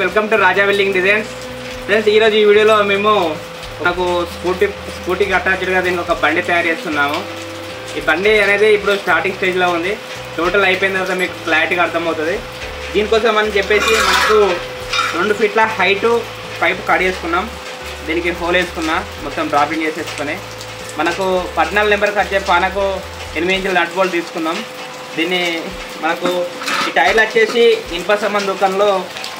Welcome to Raja welding designs. Friends, ఈరోజు ఈ వీడియోలో మేము నాకు స్కూటీకి అటాచ్డ్గా దీనికి ఒక బండి తయారు చేస్తున్నాము. ఈ బండి అనేది ఇప్పుడు స్టార్టింగ్ స్టేజ్లో ఉంది. టోటల్ అయిపోయిన తర్వాత మీకు క్లారిటీగా అర్థమవుతుంది. దీనికోసం అని చెప్పేసి మనకు 2 ఫీట్ల హైటు పైపు కట్ చేసుకున్నాం. దీనికి హోల్ వేసుకున్నా, మొత్తం డ్రాపింగ్ చేసేసుకొని మనకు 14 నెంబర్కి వచ్చే పానకు 8 ఇంచుల నట్ బోల్ట్ తీసుకున్నాం. దీన్ని మనకు ఈ టైర్లు వచ్చేసి ఇనుప సంబంధ దుకాణంలో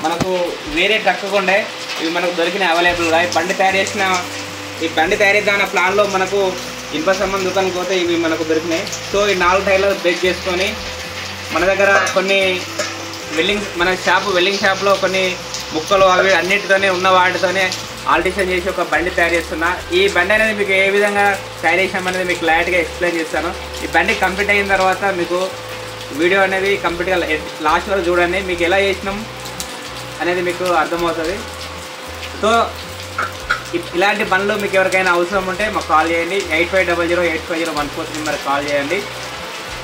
మనకు వేరే ట్రక్కుండే ఇవి మనకు దొరికినాయి అవైలబుల్గా. ఈ బండి తయారు చేద్దామన్న ప్లాన్లో మనకు ఇనుప సంబంధ దుకాణానికి పోతే ఇవి మనకు దొరికినాయి. సో ఈ 4 టైర్లు బ్రేక్ చేసుకొని మన దగ్గర కొన్ని వెల్డింగ్ షాప్లో కొన్ని ముక్కలు అవి అన్నిటితోనే ఉన్న వాటితోనే ఆల్టరేషన్ చేసి ఒక బండి తయారు చేస్తున్నా. ఈ బండి అనేది మీకు ఏ విధంగా తయారు చేసామనేది మీకు క్లారిటీగా ఎక్స్ప్లెయిన్ చేస్తాను. ఈ బండి కంప్లీట్ అయిన తర్వాత మీకు వీడియో అనేది కంప్లీట్గా లాస్ట్ వరకు చూడండి, మీకు ఎలా చేసినాం అనేది మీకు అర్థమవుతుంది. సో ఇలాంటి బండ్లు మీకు ఎవరికైనా అవసరం ఉంటే మాకు కాల్ చేయండి. 8500850143 నెంబర్కి కాల్ చేయండి.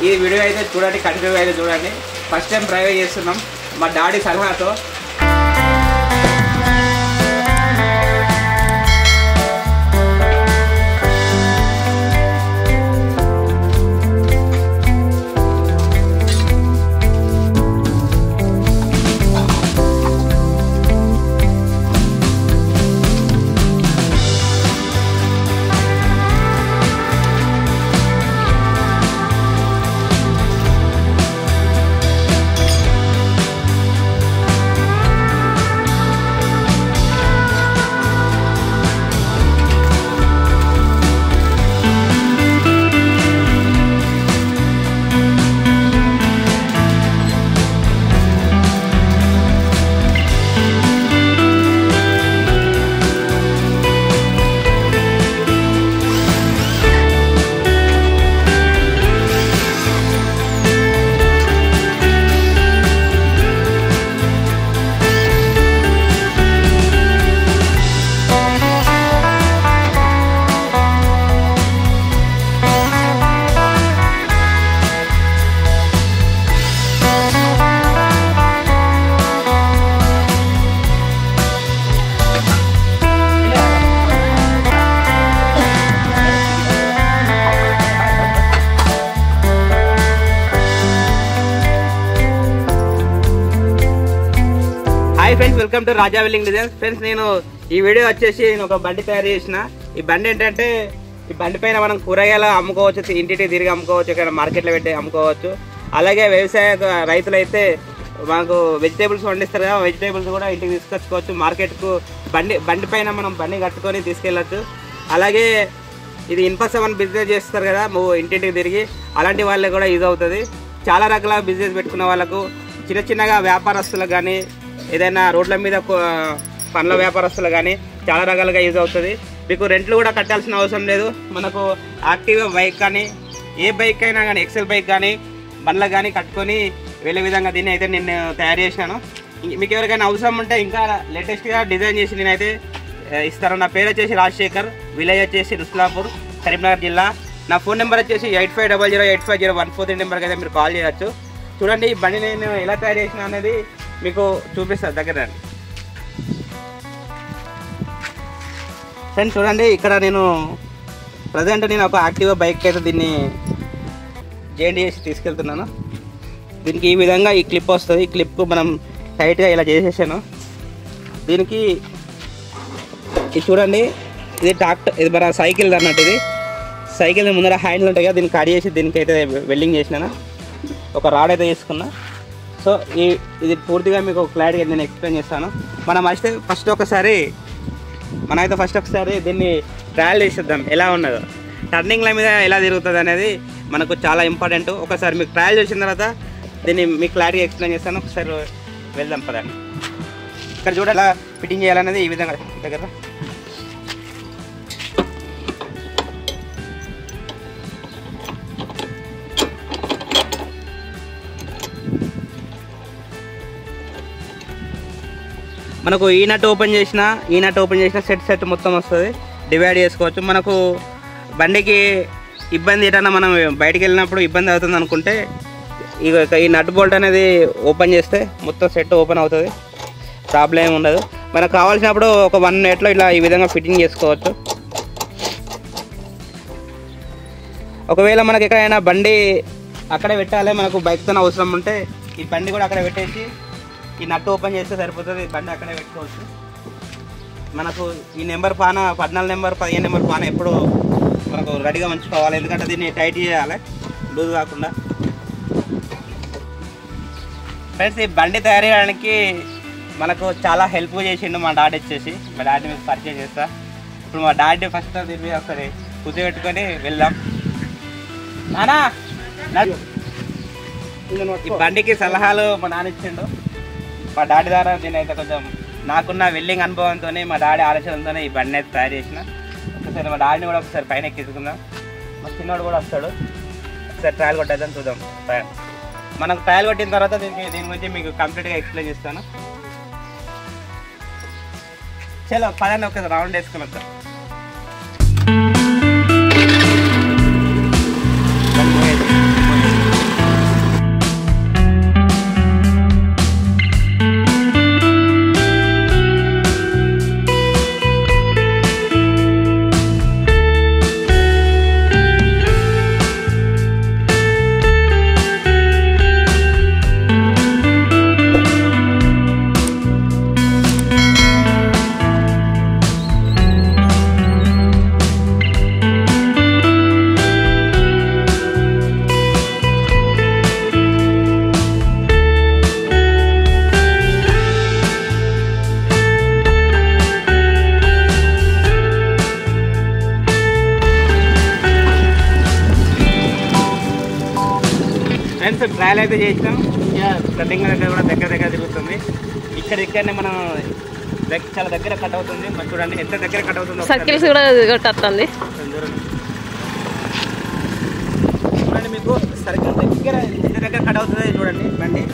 ఈ వీడియో అయితే చూడండి, కంటిన్యూ అయితే చూడండి. ఫస్ట్ టైం డ్రైవ్ చేస్తున్నాం మా డాడీ సలహాతో. Hi friends, welcome to Raja welding designs. Friends, నేను ఈ వీడియో వచ్చేసి ఒక బండి తయారు చేసిన. ఈ బండి ఏంటంటే ఈ బండి పైన మనం కూరగాయలు అమ్ముకోవచ్చు, ఇంటికి తిరిగి అమ్ముకోవచ్చు, ఇక్కడ మార్కెట్లో పెట్టి అమ్ముకోవచ్చు. అలాగే వ్యవసాయ రైతులు అయితే మనకు వెజిటేబుల్స్ పండిస్తారు కదా, వెజిటేబుల్స్ కూడా ఇంటికి తీసుకొచ్చుకోవచ్చు. మార్కెట్కు బండి పైన మనం బండి కట్టుకొని తీసుకెళ్ళచ్చు. అలాగే ఇది ఇనుప సామాన్ బిజినెస్ చేస్తారు కదా ఇంటింటికి తిరిగి, అలాంటి వాళ్ళకి కూడా యూజ్ అవుతుంది. చాలా రకాల బిజినెస్ పెట్టుకున్న వాళ్ళకు, చిన్నగా వ్యాపారస్తులకు కానీ, ఏదైనా రోడ్ల మీద పండ్ల వ్యాపారస్తులు కానీ చాలా రకాలుగా యూజ్ అవుతుంది. మీకు రెంట్లు కూడా కట్టాల్సిన అవసరం లేదు. మనకు యాక్టివా బైక్ కానీ, ఏ బైక్ అయినా కానీ, ఎక్సెల్ బైక్ కానీ, బండ్లకు కానీ కట్టుకొని వెళ్ళే విధంగా దీన్ని అయితే నేను తయారు చేసినాను. మీకు ఎవరికైనా అవసరం ఉంటే ఇంకా లేటెస్ట్గా డిజైన్ చేసి నేనైతే ఇస్తాను. నా పేరు వచ్చేసి రాజశేఖర్, విలేజ్ వచ్చేసి రుస్లాపూర్, కరీంనగర్ జిల్లా. నా ఫోన్ నెంబర్ వచ్చేసి 8500850143 నెంబర్కి అయితే మీరు కాల్ చేయొచ్చు. చూడండి, ఈ బండి నేను ఎలా తయారు చేసిన అనేది మీకు చూపిస్తాను దగ్గర. ఫ్రెండ్స్ చూడండి, ఇక్కడ నేను ఒక యాక్టివా బైక్ అయితే దీన్ని జాయింట్ చేసి తీసుకెళ్తున్నాను. దీనికి ఈ విధంగా ఈ క్లిప్ వస్తుంది. ఈ క్లిప్ మనం టైట్గా ఇలా చేసేసాను. దీనికి ఇది చూడండి, ఇది ట్రాక్టర్, ఇది మన సైకిల్ అన్నట్టు. ఇది సైకిల్ ముందర హ్యాండిల్ ఉంటాయి కదా, దీన్ని కట్ చేసి దీనికి అయితే వెల్డింగ్ చేసినాను. ఒక రాడ్ అయితే తీసుకున్నా. సో ఇది పూర్తిగా మీకు క్లారిటీగా నేను ఎక్స్ప్లెయిన్ చేస్తాను. మనమైతే ఫస్ట్ ఒకసారి దీన్ని ట్రయల్ చేసేద్దాం ఎలా ఉన్నదో. టర్నింగ్ల మీద ఎలా తిరుగుతుంది అనేది మనకు చాలా ఇంపార్టెంట్. ఒకసారి మీకు ట్రయల్ చేసిన తర్వాత దీన్ని మీకు క్లారిటీగా ఎక్స్ప్లెయిన్ చేస్తాను. ఒకసారి వెళ్దాం పదండి. ఇక్కడ చూడ ఎలా ఫిట్టింగ్ చేయాలనేది ఈ విధంగా దగ్గర మనకు ఈ నట్ ఓపెన్ చేసిన సెట్ మొత్తం వస్తుంది. డివైడ్ చేసుకోవచ్చు. మనకు బండికి ఇబ్బంది ఏదైనా మనం బయటికి వెళ్ళినప్పుడు ఇబ్బంది అవుతుంది అనుకుంటే ఈ నట్ బోల్ట్ అనేది ఓపెన్ చేస్తే మొత్తం సెట్ ఓపెన్ అవుతుంది. ప్రాబ్లం ఏమి ఉండదు. మనకు కావాల్సినప్పుడు ఒక 1 మినిట్లో ఇలా ఈ విధంగా ఫిట్టింగ్ చేసుకోవచ్చు. ఒకవేళ మనకి ఎక్కడైనా బండి అక్కడే పెట్టాలి, మనకు బైక్తో అవసరం ఉంటే ఈ బండి కూడా అక్కడ పెట్టేసి ఈ నట్టు ఓపెన్ చేస్తే సరిపోతుంది. బండి అక్కడే పెట్టుకోవచ్చు. మనకు ఈ నెంబర్ పాన 14 నెంబర్ 15 నెంబర్ పాన ఎప్పుడు మనకు రెడీగా ఉంచుకోవాలి, ఎందుకంటే దీన్ని టైట్ చేయాలి లూజ్ కాకుండా. ఫ్రెండ్స్, ఈ బండి తయారు చేయడానికి మనకు చాలా హెల్ప్ చేసిండు మా డాడీ వచ్చేసి. మా డాడీ మీకు పరిచయం చేస్తా. ఇప్పుడు మా డాడీ ఫస్ట్ దీని మీద ఒకసారి కూర్చోబెట్టుకొని వెళ్దాం. నానా, ఈ బండికి సలహాలు మా నాన్న ఇచ్చిండు. మా డాడీ ద్వారా నేనైతే కొంచెం నాకున్న వెల్డింగ్ అనుభవంతో, మా డాడీ ఆలోచనతోనే ఈ బండి అయితే తయారు చేసిన. ఒకసారి మా డాడీని కూడా ఒకసారి పైన ఎక్కించుకుందాం. మా చిన్నోడు కూడా వస్తాడు. ఒకసారి ట్రయల్ కొట్టేద్దాం, చూద్దాం. మనకు ట్రయల్ కొట్టిన తర్వాత దీని గురించి మీకు కంప్లీట్గా ఎక్స్ప్లెయిన్ చేస్తాను. చలో పదండి, ఒక రౌండ్ వేసుకుని వద్దాం. ఫ్రెండ్స్, ట్రయల్ అయితే చేసినాం. కటింగ్ దగ్గర కూడా దగ్గర తిరుగుతుంది. ఇక్కడనే మనం చాలా దగ్గర కట్ అవుతుంది. మరి చూడండి ఎంత దగ్గర కట్ అవుతుందో. సర్కిల్స్ కూడా కొట్టేస్తుంది. చూడండి, మీకు సర్కిల్ ఎంత దగ్గర కట్ అవుతుంది చూడండి బండి.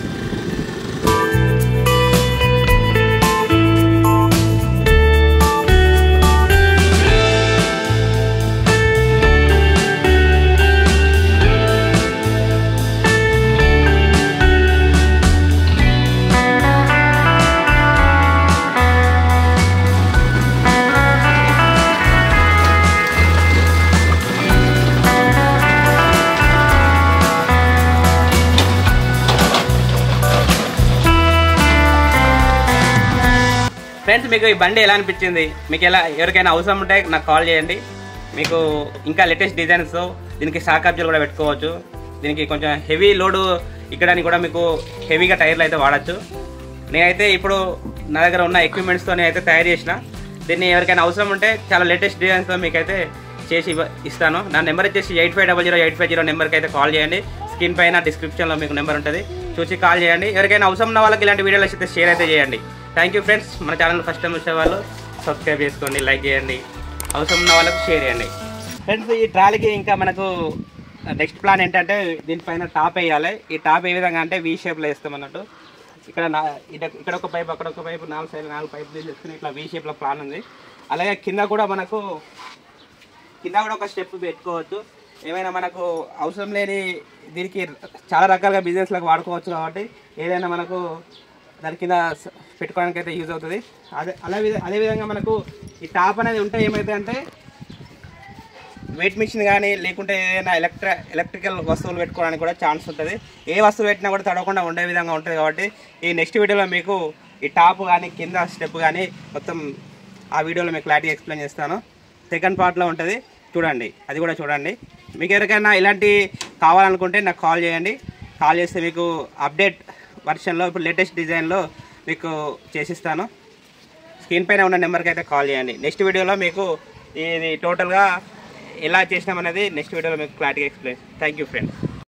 ఫ్రెండ్స్, మీకు ఈ బండి ఎలా అనిపించింది? మీకు ఎవరికైనా అవసరం ఉంటే నాకు కాల్ చేయండి. మీకు ఇంకా లేటెస్ట్ డిజైన్స్తో దీనికి షాక్ అబ్జర్వ్ కూడా పెట్టుకోవచ్చు. దీనికి కొంచెం హెవీ లోడు ఇక్కడానికి కూడా మీకు హెవీగా టైర్లు అయితే వాడచ్చు. నేనైతే ఇప్పుడు నా దగ్గర ఉన్న ఎక్విప్మెంట్స్తో అయితే తయారు చేసిన. దీన్ని ఎవరికైనా అవసరం ఉంటే చాలా లేటెస్ట్ డిజైన్స్తో మీకైతే చేసి ఇస్తాను. నా నెంబర్ వచ్చేసి 85008550 నెంబర్కి అయితే కాల్ చేయండి. స్క్రీన్ పైన డిస్క్రిప్షన్లో మీకు నెంబర్ ఉంటుంది, చూసి కాల్ చేయండి. ఎవరికైనా అవసరం ఉన్న వాళ్ళకి ఇలాంటి వీడియోలు అయితే షేర్ అయితే చేయండి. Thank you friends. మన ఛానల్ ఫస్ట్ టైం వచ్చే వాళ్ళు సబ్స్క్రైబ్ చేసుకోండి, లైక్ చేయండి, అవసరం ఉన్న వాళ్ళకి షేర్ చేయండి. ఫ్రెండ్స్, ఈ ట్రాలీకి ఇంకా మనకు నెక్స్ట్ ప్లాన్ ఏంటంటే దీనిపైన టాప్ వేయాలి. ఈ టాప్ ఏ విధంగా అంటే వీ షేప్లో వేస్తాం అన్నట్టు. ఇక్కడ ఒక పైపు, అక్కడ ఒక పైపు, 4 సైడ్ 4 పైపులు తీసుకుని ఇట్లా వీ షేప్లో ప్లాన్ ఉంది. అలాగే కింద కూడా ఒక స్టెప్ పెట్టుకోవచ్చు. ఏమైనా మనకు అవసరం లేని దీనికి చాలా రకాలుగా బిజినెస్లకు వాడుకోవచ్చు. కాబట్టి ఏదైనా మనకు దాని కింద పెట్టుకోవడానికి అయితే యూజ్ అవుతుంది. అదేవిధంగా మనకు ఈ టాప్ అనేది ఉంటే ఏమైతే అంటే వెయిట్ మిషన్ కానీ లేకుంటే ఏదైనా ఎలక్ట్రికల్ వస్తువులు పెట్టుకోవడానికి కూడా ఛాన్స్ ఉంటుంది. ఏ వస్తువు పెట్టినా కూడా తడవకుండా ఉండే విధంగా ఉంటుంది. కాబట్టి ఈ నెక్స్ట్ వీడియోలో మీకు ఈ టాప్ కానీ కింద స్టెప్ కానీ మొత్తం ఆ వీడియోలో మీకు క్లారిటీ ఎక్స్ప్లెయిన్ చేస్తాను. సెకండ్ పార్ట్లో ఉంటుంది, చూడండి, అది కూడా చూడండి. మీకు ఎవరికైనా ఇలాంటి కావాలనుకుంటే నాకు కాల్ చేయండి. కాల్ చేస్తే మీకు అప్డేట్ వర్షన్లో ఇప్పుడు లేటెస్ట్ డిజైన్లో మీకు చేసిస్తాను. స్క్రీన్ పైన ఉన్న నెంబర్కి అయితే కాల్ చేయండి. నెక్స్ట్ వీడియోలో మీకు ఇది టోటల్గా ఎలా చేసినామనేది నెక్స్ట్ వీడియోలో మీకు క్లారిటీగా ఎక్స్ప్లెయిన్. Thank you friends.